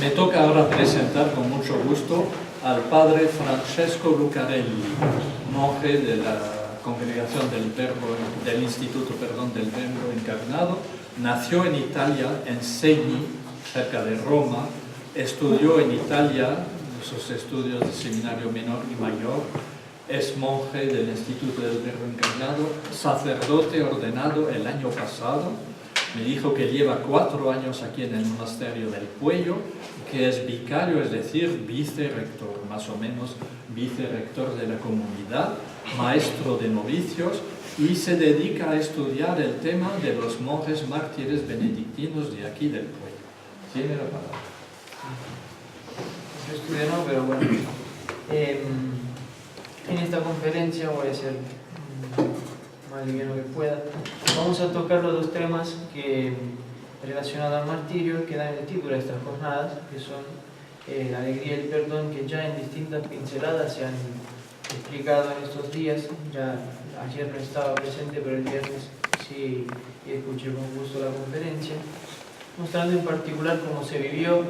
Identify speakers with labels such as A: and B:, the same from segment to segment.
A: Me toca ahora presentar con mucho gusto al padre Francesco Lucarelli, monje de la Congregación del Instituto del Verbo Encarnado. Nació en Italia, en Segni, cerca de Roma. Estudió en Italia sus estudios de seminario menor y mayor. Es monje del Instituto del Verbo Encarnado, sacerdote ordenado el año pasado. Me dijo que lleva 4 años aquí en el monasterio del Puello, que es vicario, es decir, vicerrector, más o menos vicerrector de la comunidad, maestro de novicios, y se dedica a estudiar el tema de los monjes mártires benedictinos de aquí del Puello. Tiene la palabra.
B: Yo estudio no, pero bueno. En esta conferencia voy a ser más liviano que pueda. Vamos a tocar los 2 temas relacionados al martirio que dan el título a estas jornadas, que son la alegría y el perdón, que ya en distintas pinceladas se han explicado en estos días. Ya ayer no estaba presente, pero el viernes sí escuché con gusto la conferencia, mostrando en particular cómo se vivió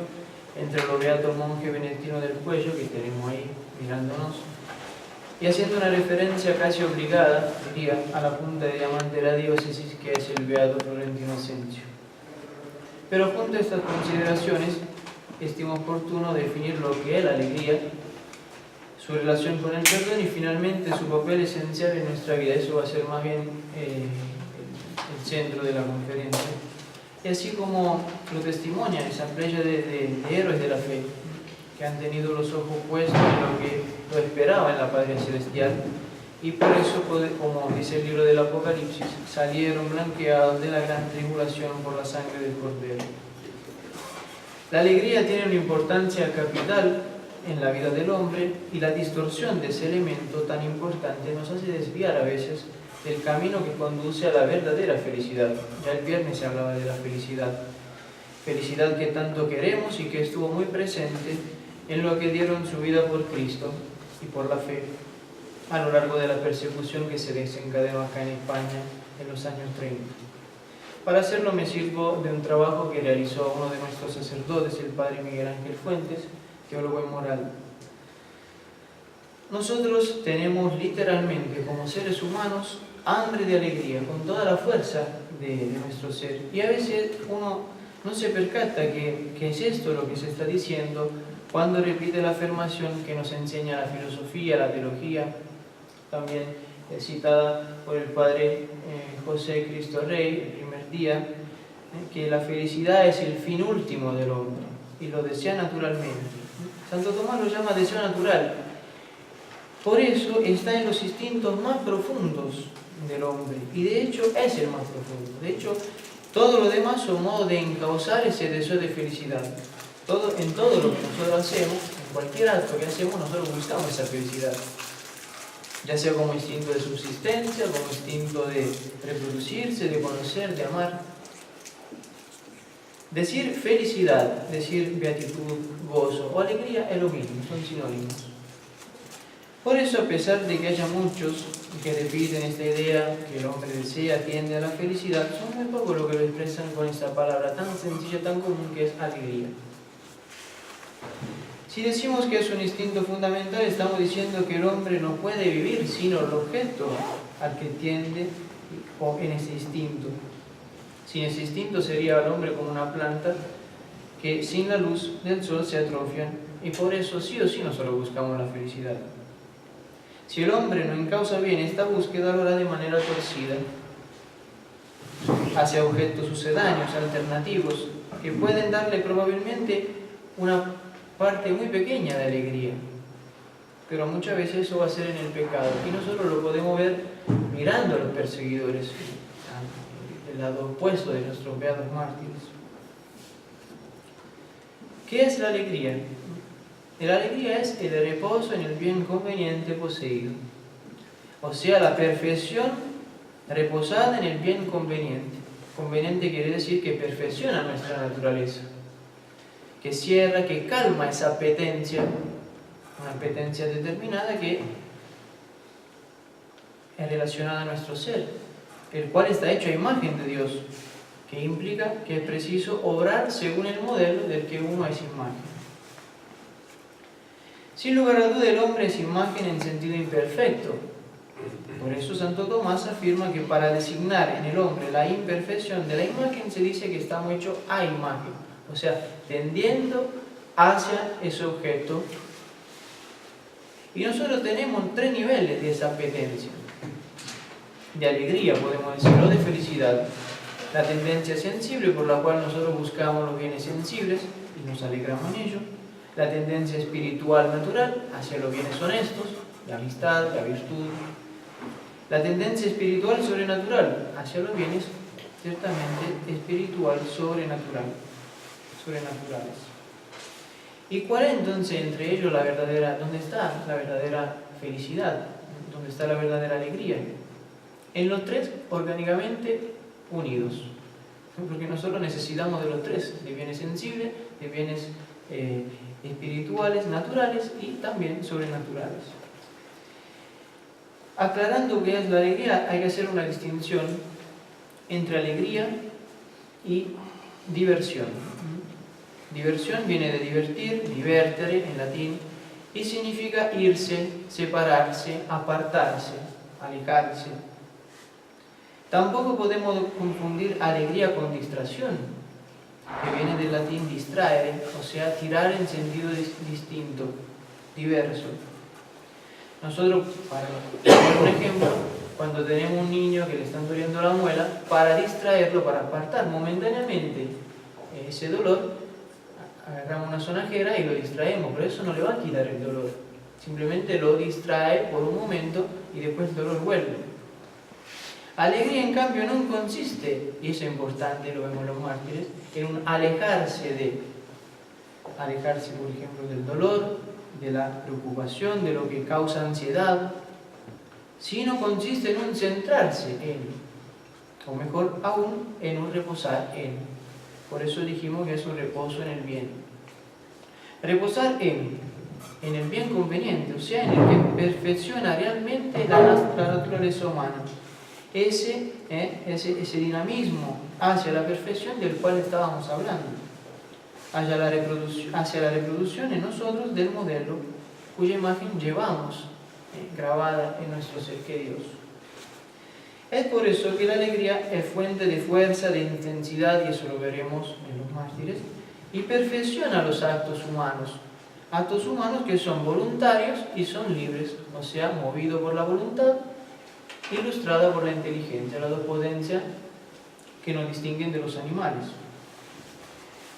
B: entre los beatos monje benedictino del Puello, que tenemos ahí mirándonos, y haciendo una referencia casi obligada, diría, a la punta de diamante de la diócesis, que es el beato Florentino Asensio. Pero junto a estas consideraciones, estimo oportuno definir lo que es la alegría, su relación con el perdón y finalmente su papel esencial en nuestra vida. Eso va a ser más bien el centro de la conferencia. Y así como lo testimonia esa playa de héroes de la fe, que han tenido los ojos puestos en lo que lo esperaba en la Patria Celestial, y por eso, como dice el libro del Apocalipsis, salieron blanqueados de la gran tribulación por la sangre del Cordero. La alegría tiene una importancia capital en la vida del hombre, y la distorsión de ese elemento tan importante nos hace desviar a veces del camino que conduce a la verdadera felicidad. Ya el viernes se hablaba de la felicidad que tanto queremos y que estuvo muy presente en lo que dieron su vida por Cristo y por la fe a lo largo de la persecución que se desencadenó acá en España en los años 30. Para hacerlo me sirvo de un trabajo que realizó uno de nuestros sacerdotes, el padre Miguel Ángel Fuentes, teólogo y moral. Nosotros tenemos literalmente como seres humanos hambre de alegría, con toda la fuerza de nuestro ser. Y a veces uno no se percata que es esto lo que se está diciendo cuando repite la afirmación que nos enseña la filosofía, la teología, también citada por el padre José Cristo Rey, el primer día, que la felicidad es el fin último del hombre y lo desea naturalmente. Santo Tomás lo llama deseo natural. Por eso está en los instintos más profundos del hombre, y de hecho es el más profundo. De hecho, todo lo demás son modos de encauzar ese deseo de felicidad. En todo lo que nosotros hacemos, en cualquier acto que hacemos, nosotros buscamos esa felicidad, ya sea como instinto de subsistencia, como instinto de reproducirse, de conocer, de amar. Decir felicidad, decir beatitud, gozo o alegría es lo mismo, son sinónimos. Por eso, a pesar de que haya muchos que repiten esta idea que el hombre desea, tiende a la felicidad, son muy pocos los que lo expresan con esta palabra tan sencilla, tan común, que es alegría. Si decimos que es un instinto fundamental, estamos diciendo que el hombre no puede vivir sino el objeto al que tiende en ese instinto. Sin ese instinto sería el hombre como una planta que sin la luz del sol se atrofia, y por eso sí o sí nosotros buscamos la felicidad. Si el hombre no encausa bien esta búsqueda, lo hará de manera torcida hacia objetos sucedáneos, alternativos, que pueden darle probablemente una parte muy pequeña de alegría, pero muchas veces eso va a ser en el pecado, y nosotros lo podemos ver mirando a los perseguidores, el lado opuesto de nuestros beatos mártires. ¿Qué es la alegría? La alegría es el reposo en el bien conveniente poseído, o sea, la perfección reposada en el bien conveniente. Conveniente quiere decir que perfecciona nuestra naturaleza, que cierra, que calma esa apetencia, una apetencia determinada que es relacionada a nuestro ser, el cual está hecho a imagen de Dios, que que implica que es preciso obrar según el modelo del que uno es imagen. Sin lugar a duda, el hombre es imagen en sentido imperfecto. Por eso Santo Tomás afirma que para designar en el hombre la imperfección de la imagen se dice que estamos hechos a imagen, o sea, tendiendo hacia ese objeto. Y nosotros tenemos 3 niveles de esa apetencia. De alegría, podemos decirlo, de felicidad. La tendencia sensible, por la cual nosotros buscamos los bienes sensibles y nos alegramos en ello. La tendencia espiritual natural, hacia los bienes honestos, la amistad, la virtud. La tendencia espiritual sobrenatural, hacia los bienes ciertamente espiritual sobrenaturales. ¿Y cuál es entonces entre ellos dónde está la verdadera felicidad? ¿Dónde está la verdadera alegría? En los 3 orgánicamente unidos. Porque nosotros necesitamos de los 3, de bienes sensibles, de bienes espirituales, naturales y también sobrenaturales. Aclarando qué es la alegría, hay que hacer una distinción entre alegría y diversión. Diversión viene de divertir, divertere en latín, y significa irse, separarse, apartarse, alejarse. Tampoco podemos confundir alegría con distracción, que viene del latín distraere, o sea, tirar en sentido distinto, diverso. Nosotros, para poner un ejemplo, cuando tenemos un niño que le están doliendo la muela, para distraerlo, para apartar momentáneamente ese dolor, agarramos una sonajera y lo distraemos, pero eso no le va a quitar el dolor. Simplemente lo distrae por un momento y después el dolor vuelve. Alegría, en cambio, no consiste, y eso es importante, lo vemos en los mártires, en un alejarse, por ejemplo, del dolor, de la preocupación, de lo que causa ansiedad, sino consiste en un centrarse en, o mejor aún, en un reposar en. Por eso dijimos que es un reposo en el bien. Reposar en el bien conveniente, o sea, en el que perfecciona realmente la naturaleza humana. Ese dinamismo hacia la perfección del cual estábamos hablando. Hacia la reproducción en nosotros del modelo cuya imagen llevamos grabada en nuestro ser queridos. Es por eso que la alegría es fuente de fuerza, de intensidad, y eso lo veremos en los mártires, y perfecciona los actos humanos que son voluntarios y son libres, o sea, movidos por la voluntad, ilustrada por la inteligencia, las 2 potencias que nos distinguen de los animales.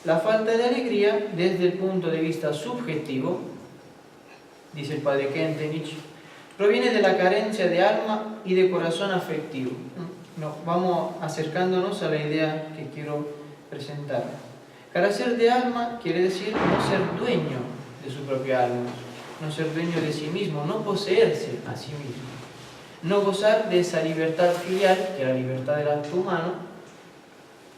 B: La falta de alegría, desde el punto de vista subjetivo, dice el padre Kentenich, proviene de la carencia de alma y de corazón afectivo. Vamos acercándonos a la idea que quiero presentar. Carecer de alma quiere decir no ser dueño de su propia alma, no ser dueño de sí mismo, no poseerse a sí mismo, no gozar de esa libertad filial, que es la libertad del acto humano,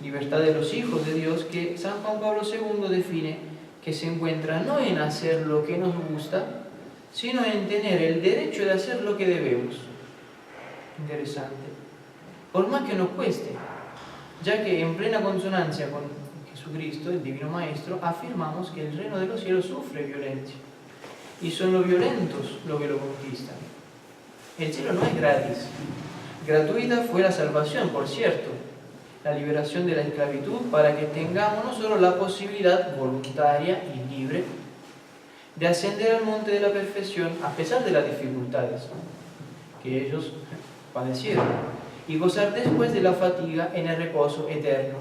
B: libertad de los hijos de Dios, que San Juan Pablo II define que se encuentra no en hacer lo que nos gusta, sino en tener el derecho de hacer lo que debemos. Interesante. Por más que nos cueste, ya que en plena consonancia con Jesucristo, el Divino Maestro, afirmamos que el reino de los cielos sufre violencia, y son los violentos los que lo conquistan. El cielo no es gratis. Gratuita fue la salvación, por cierto, la liberación de la esclavitud, para que tengamos nosotros la posibilidad voluntaria y libre de ascender al monte de la perfección a pesar de las dificultades que ellos padecieron, y gozar después de la fatiga en el reposo eterno,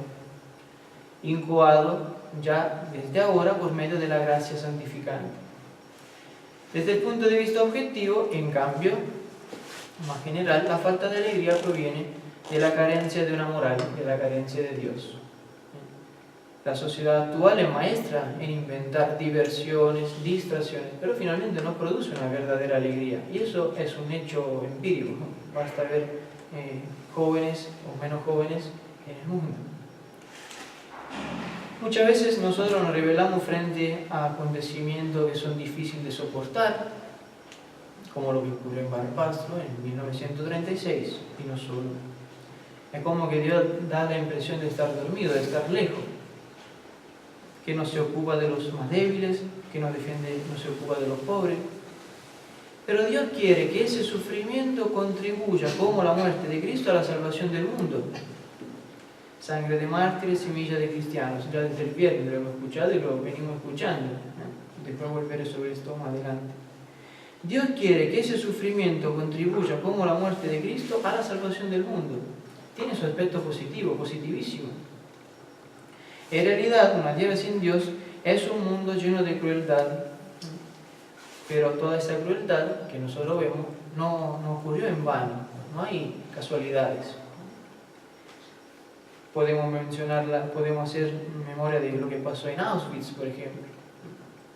B: incoado ya desde ahora por medio de la gracia santificante. Desde el punto de vista objetivo, en cambio, más general, la falta de alegría proviene de la carencia de una moral, de la carencia de Dios. La sociedad actual es maestra en inventar diversiones, distracciones, pero finalmente no produce una verdadera alegría. Y eso es un hecho empírico, ¿no? Basta ver jóvenes o menos jóvenes en el mundo. Muchas veces nosotros nos rebelamos frente a acontecimientos que son difíciles de soportar, como lo que ocurrió en Barbastro en 1936, y no solo. Es como que Dios da la impresión de estar dormido, de estar lejos, que no se ocupa de los más débiles, que no defiende, no se ocupa de los pobres. Pero Dios quiere que ese sufrimiento contribuya, como la muerte de Cristo, a la salvación del mundo. Sangre de mártires, semilla de cristianos. Ya desde el viernes lo hemos escuchado y lo venimos escuchando. Después volveré sobre esto más adelante. Dios quiere que ese sufrimiento contribuya, como la muerte de Cristo, a la salvación del mundo. Tiene su aspecto positivo, positivísimo. En realidad, una tierra sin Dios es un mundo lleno de crueldad. Pero toda esa crueldad que nosotros vemos no ocurrió en vano. No hay casualidades. Podemos mencionarla, podemos hacer memoria de lo que pasó en Auschwitz, por ejemplo.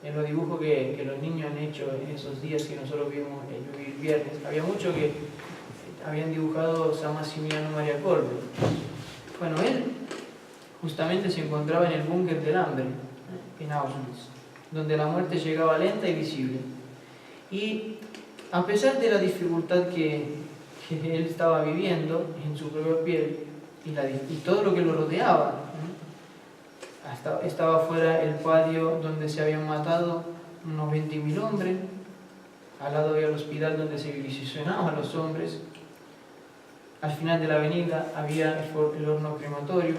B: En los dibujos que los niños han hecho en esos días que nosotros vimos el viernes, había muchos que habían dibujado San Maximiliano María Kolbe. Bueno, él justamente se encontraba en el búnker del hambre, en Auschwitz, donde la muerte llegaba lenta y visible. Y a pesar de la dificultad que él estaba viviendo en su propia piel y todo lo que lo rodeaba, estaba fuera el patio donde se habían matado unos 20.000 hombres, al lado había el hospital donde se vivisecionaban a los hombres, al final de la avenida había el horno crematorio,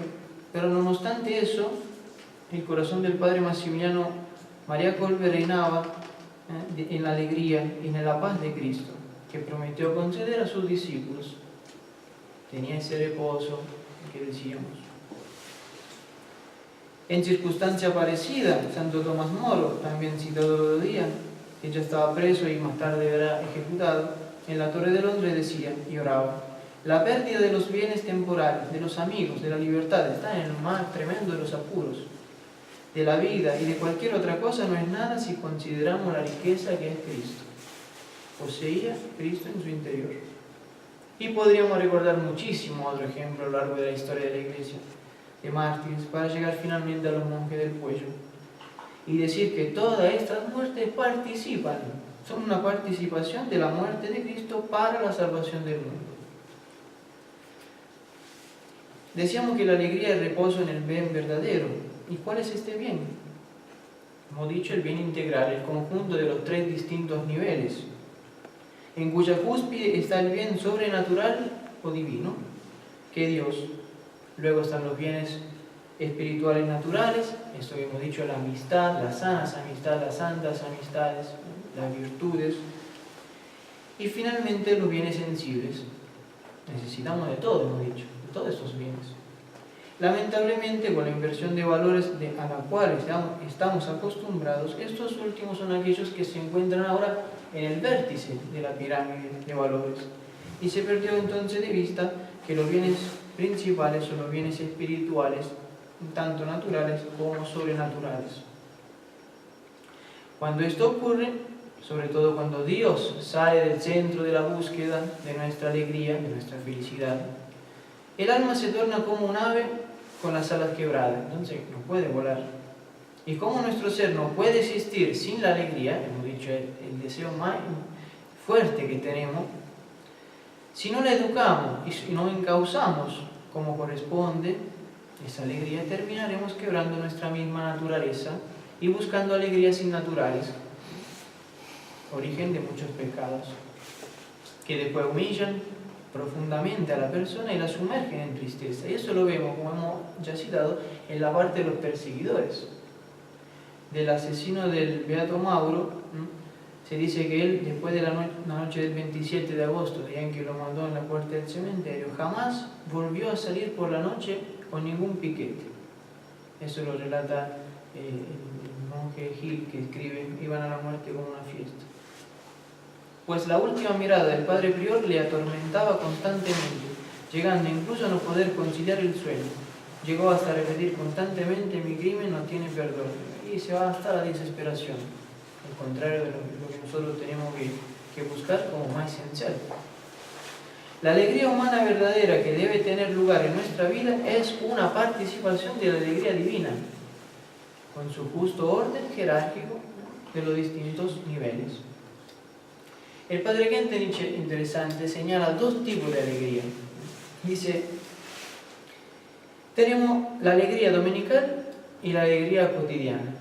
B: pero no obstante eso, el corazón del padre Maximiliano María Kolbe reinaba en la alegría y en la paz de Cristo, que prometió conceder a sus discípulos. Tenía ese reposo que decíamos. En circunstancia parecida, Santo Tomás Moro, también citado el otro día, que ya estaba preso y más tarde era ejecutado, en la Torre de Londres decía y oraba: la pérdida de los bienes temporales, de los amigos, de la libertad, está en el más tremendo de los apuros. De la vida y de cualquier otra cosa no es nada si consideramos la riqueza que es Cristo. Poseía Cristo en su interior. Y podríamos recordar muchísimo otro ejemplo a lo largo de la historia de la Iglesia, de mártires, para llegar finalmente a los monjes del cuello y decir que todas estas muertes participan, son una participación de la muerte de Cristo para la salvación del mundo. Decíamos que la alegría es reposo en el bien verdadero. ¿Y cuál es este bien? Hemos dicho el bien integral, el conjunto de los 3 distintos niveles, en cuya cúspide está el bien sobrenatural o divino, que Dios. Luego están los bienes espirituales naturales, esto que hemos dicho, la amistad, las sanas amistades, las santas amistades, las virtudes. Y finalmente los bienes sensibles. Necesitamos de todo, hemos dicho, de todos estos bienes. Lamentablemente, con la inversión de valores a la cual estamos acostumbrados, estos últimos son aquellos que se encuentran ahora en el vértice de la pirámide de valores. Y se perdió entonces de vista que los bienes principales son los bienes espirituales, tanto naturales como sobrenaturales. Cuando esto ocurre, sobre todo cuando Dios sale del centro de la búsqueda de nuestra alegría, de nuestra felicidad, el alma se torna como un ave con las alas quebradas, entonces no puede volar. Y como nuestro ser no puede existir sin la alegría, hemos dicho el deseo más fuerte que tenemos, si no la educamos y no encauzamos como corresponde esa alegría, terminaremos quebrando nuestra misma naturaleza y buscando alegrías innaturales, origen de muchos pecados, que después humillan profundamente a la persona y la sumergen en tristeza. Y eso lo vemos, como hemos ya citado, en la parte de los perseguidores. Del asesino del Beato Mauro, se dice que él, después de la noche del 27 de agosto, día en que lo mandó en la puerta del cementerio, jamás volvió a salir por la noche con ningún piquete. Eso lo relata el monje Gil, que escribe: iban a la muerte como una fiesta. Pues la última mirada del padre prior le atormentaba constantemente, llegando incluso a no poder conciliar el sueño. Llegó hasta repetir constantemente: mi crimen no tiene perdón. Y se va hasta la desesperación, al contrario de lo que nosotros tenemos que buscar como más esencial. La alegría humana verdadera que debe tener lugar en nuestra vida es una participación de la alegría divina, con su justo orden jerárquico de los distintos niveles. El padre Kentenich, interesante, señala 2 tipos de alegría. Dice, Tenemos la alegría dominical y la alegría cotidiana.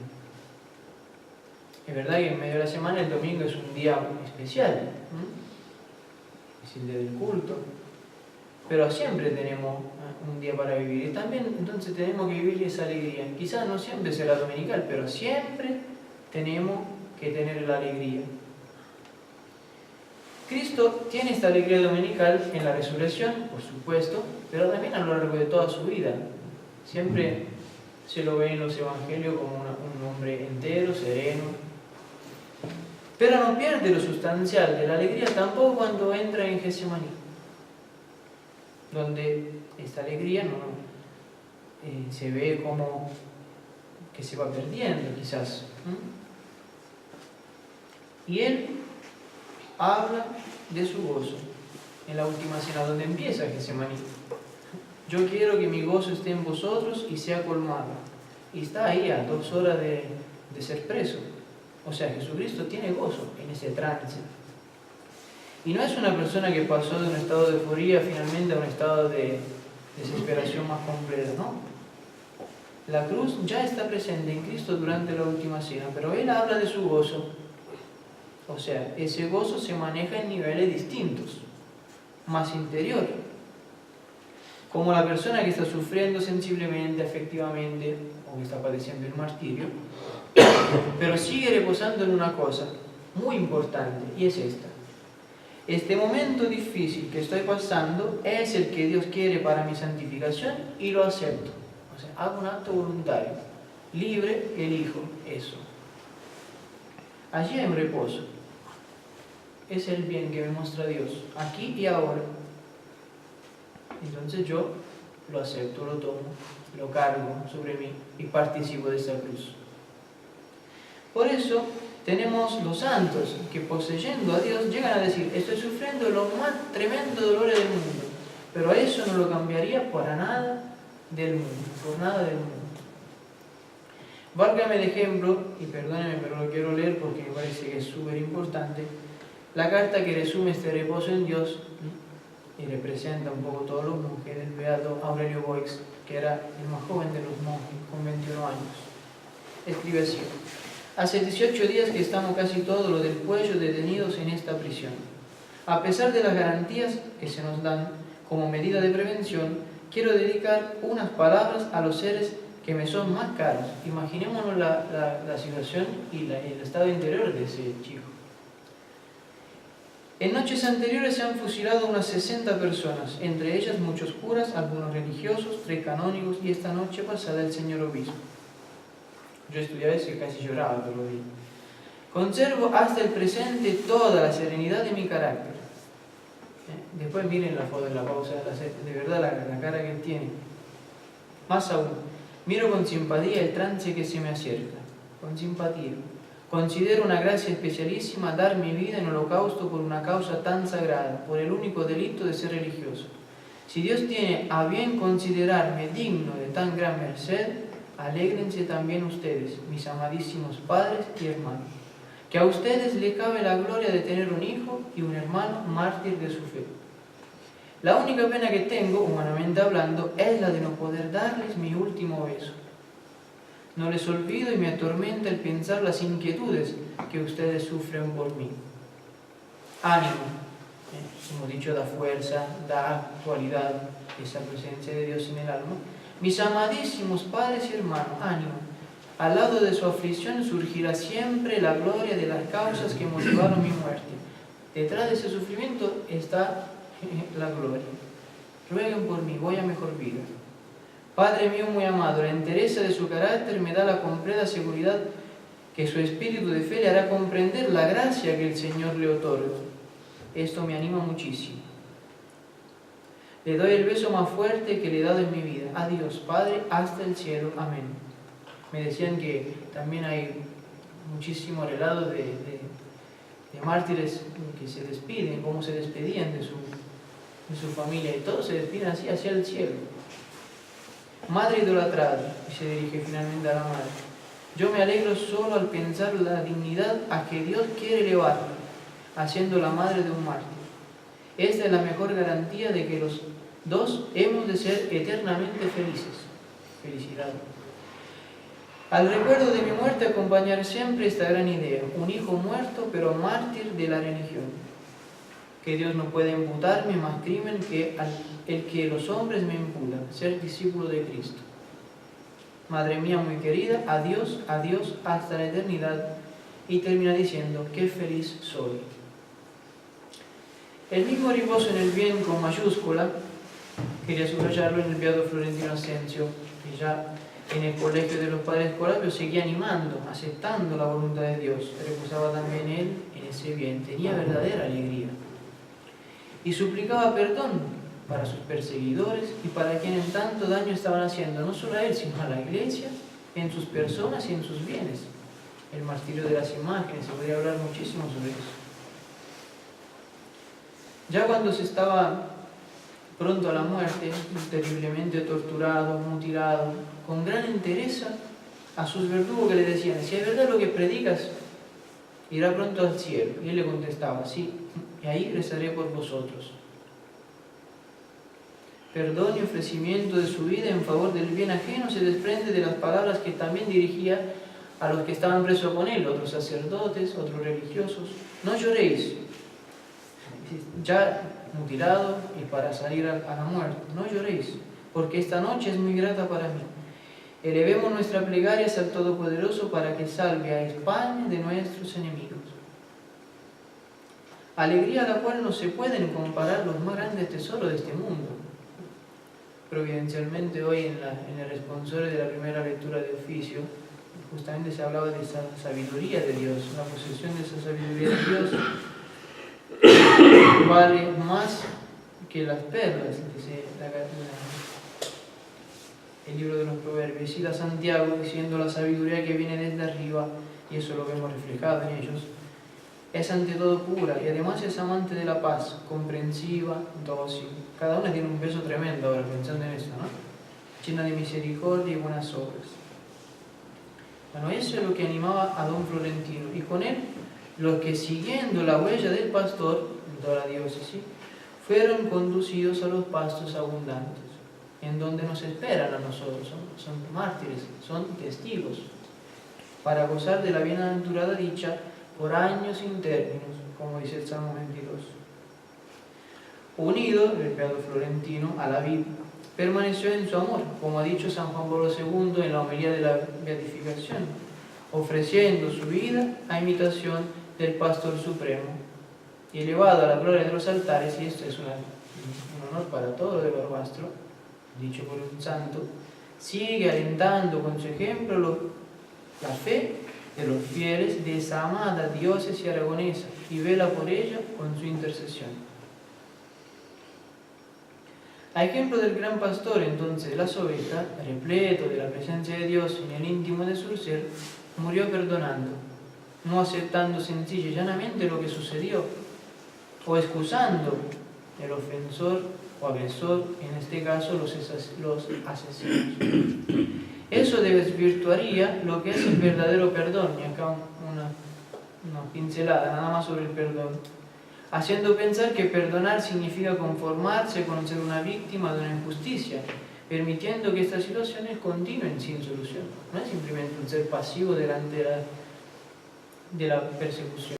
B: Es verdad que en medio de la semana el domingo es un día especial, es el día del culto, pero siempre tenemos un día para vivir y también entonces tenemos que vivir esa alegría. Quizás no siempre será dominical, pero siempre tenemos que tener la alegría. Cristo tiene esta alegría dominical en la resurrección, por supuesto, pero también a lo largo de toda su vida. Siempre se lo ve en los evangelios como un hombre entero, sereno. Pero no pierde lo sustancial de la alegría tampoco cuando entra en Getsemaní, donde esta alegría se ve como que se va perdiendo quizás. Y él habla de su gozo en la última cena, donde empieza Getsemaní. Yo quiero que mi gozo esté en vosotros y sea colmado. Y está ahí a 2 horas de ser preso. O sea, Jesucristo tiene gozo en ese trance. Y no es una persona que pasó de un estado de euforia finalmente a un estado de desesperación más completa, ¿no? La cruz ya está presente en Cristo durante la última cena, pero él habla de su gozo. O sea, ese gozo se maneja en niveles distintos, más interior. Como la persona que está sufriendo sensiblemente, afectivamente, o que está padeciendo el martirio, pero sigue reposando en una cosa muy importante, y es esta. Este momento difícil que estoy pasando es el que Dios quiere para mi santificación y lo acepto. O sea, hago un acto voluntario, libre, elijo eso. Allí en reposo. Es el bien que me muestra Dios, aquí y ahora. Entonces yo lo acepto, lo tomo, lo cargo sobre mí y participo de esa cruz. Por eso tenemos los santos que poseyendo a Dios llegan a decir: estoy sufriendo los más tremendos dolores del mundo, pero eso no lo cambiaría para nada del mundo, por nada del mundo. Válgame de ejemplo, y perdónenme, pero lo quiero leer porque me parece que es súper importante, la carta que resume este reposo en Dios y representa un poco todos los monjes del beato Aurelio Boix, que era el más joven de los monjes, con 21 años. Escribe así: hace 18 días que estamos casi todos los del cuello detenidos en esta prisión. A pesar de las garantías que se nos dan como medida de prevención, quiero dedicar unas palabras a los seres que me son más caros. Imaginémonos la situación y el estado interior de ese chico. En noches anteriores se han fusilado unas 60 personas, entre ellas muchos curas, algunos religiosos, 3 canónigos y esta noche pasada el señor obispo. Yo estudiaba eso y casi lloraba cuando lo vi. Conservo hasta el presente toda la serenidad de mi carácter. Después miren la foto de la pausa, de verdad la cara que él tiene. Más aún, miro con simpatía el trance que se me acerca. Con simpatía. Considero una gracia especialísima dar mi vida en holocausto por una causa tan sagrada, por el único delito de ser religioso. Si Dios tiene a bien considerarme digno de tan gran merced, alégrense también ustedes, mis amadísimos padres y hermanos, que a ustedes le cabe la gloria de tener un hijo y un hermano mártir de su fe. La única pena que tengo, humanamente hablando, es la de no poder darles mi último beso. No les olvido y me atormenta el pensar las inquietudes que ustedes sufren por mí. Ánimo, hemos dicho, da fuerza, da actualidad, esa presencia de Dios en el alma. Mis amadísimos padres y hermanos, ánimo. Al lado de su aflicción surgirá siempre la gloria de las causas que motivaron mi muerte. Detrás de ese sufrimiento está la gloria. Rueguen por mí, voy a mejor vida. Padre mío muy amado, la entereza de su carácter me da la completa seguridad que su espíritu de fe le hará comprender la gracia que el Señor le otorga. Esto me anima muchísimo. Le doy el beso más fuerte que le he dado en mi vida. Adiós, Padre, hasta el cielo. Amén. Me decían que también hay muchísimos relatos de mártires que se despiden, cómo se despedían de su familia, y todos se despiden así hacia el cielo. Madre idolatrada, y se dirige finalmente a la madre. Yo me alegro solo al pensar la dignidad a que Dios quiere elevarla, haciendo la madre de un mártir. Esta es la mejor garantía de que los 2. Hemos de ser eternamente felices. Felicidad. Al recuerdo de mi muerte acompañar siempre esta gran idea, un hijo muerto pero mártir de la religión. Que Dios no puede imputarme más crimen que el que los hombres me imputan, ser discípulo de Cristo. Madre mía muy querida, adiós, adiós hasta la eternidad. Y termina diciendo, qué feliz soy. El mismo riposo en el bien con mayúscula, quería subrayarlo en el beato Florentino Ascencio, que ya en el colegio de los padres escolapios seguía animando, aceptando la voluntad de Dios. Reposaba también él en ese bien, tenía verdadera alegría. Y suplicaba perdón para sus perseguidores y para quienes tanto daño estaban haciendo, no solo a él, sino a la Iglesia, en sus personas y en sus bienes. El martirio de las imágenes, se podría hablar muchísimo sobre eso. Ya cuando se estaba pronto a la muerte, terriblemente torturado, mutilado, con gran entereza a sus verdugos que le decían, si es verdad lo que predicas, irá pronto al cielo. Y él le contestaba, sí, y ahí rezaré por vosotros. Perdón y ofrecimiento de su vida en favor del bien ajeno se desprende de las palabras que también dirigía a los que estaban presos con él, otros sacerdotes, otros religiosos. No lloréis, ya mutilado y para salir a la muerte, no lloréis, porque esta noche es muy grata para mí. Elevemos nuestra plegaria al Todopoderoso para que salve a España de nuestros enemigos. Alegría a la cual no se pueden comparar los más grandes tesoros de este mundo. Providencialmente hoy en el responsorio de la primera lectura de oficio, justamente se hablaba de esa sabiduría de Dios, la posesión de esa sabiduría de Dios vale más que las perlas, dice el libro de los Proverbios. Y cita Santiago diciendo la sabiduría que viene desde arriba, y eso lo vemos reflejado en ellos, es ante todo pura y además es amante de la paz, comprensiva, dócil. Cada una tiene un peso tremendo ahora pensando en eso, ¿no? Llena de misericordia y buenas obras. Bueno, eso es lo que animaba a don Florentino, y con él los que siguiendo la huella del pastor en toda la diócesis fueron conducidos a los pastos abundantes, en donde nos esperan a nosotros, son mártires, son testigos, para gozar de la bienaventurada dicha por años sin términos, como dice el Salmo 22. Unido, el beato Florentino, a la vid, permaneció en su amor, como ha dicho San Juan Pablo II en la homilía de la beatificación, ofreciendo su vida a imitación del Pastor Supremo, y elevado a la gloria de los altares, y esto es un honor para todo lo de Barbastro, dicho por un santo, sigue alentando con su ejemplo la fe de los fieles de esa amada diócesis aragonesa y vela por ella con su intercesión. A ejemplo del gran pastor entonces de las ovejas, repleto de la presencia de Dios en el íntimo de su ser, murió perdonando, no aceptando sencilla y llanamente lo que sucedió, o excusando el ofensor o agresor, en este caso los asesinos. Eso desvirtuaría lo que es el verdadero perdón, y acá una pincelada nada más sobre el perdón, haciendo pensar que perdonar significa conformarse con ser una víctima de una injusticia, permitiendo que estas situaciones continúen sin solución. No es simplemente un ser pasivo delante de la persecución.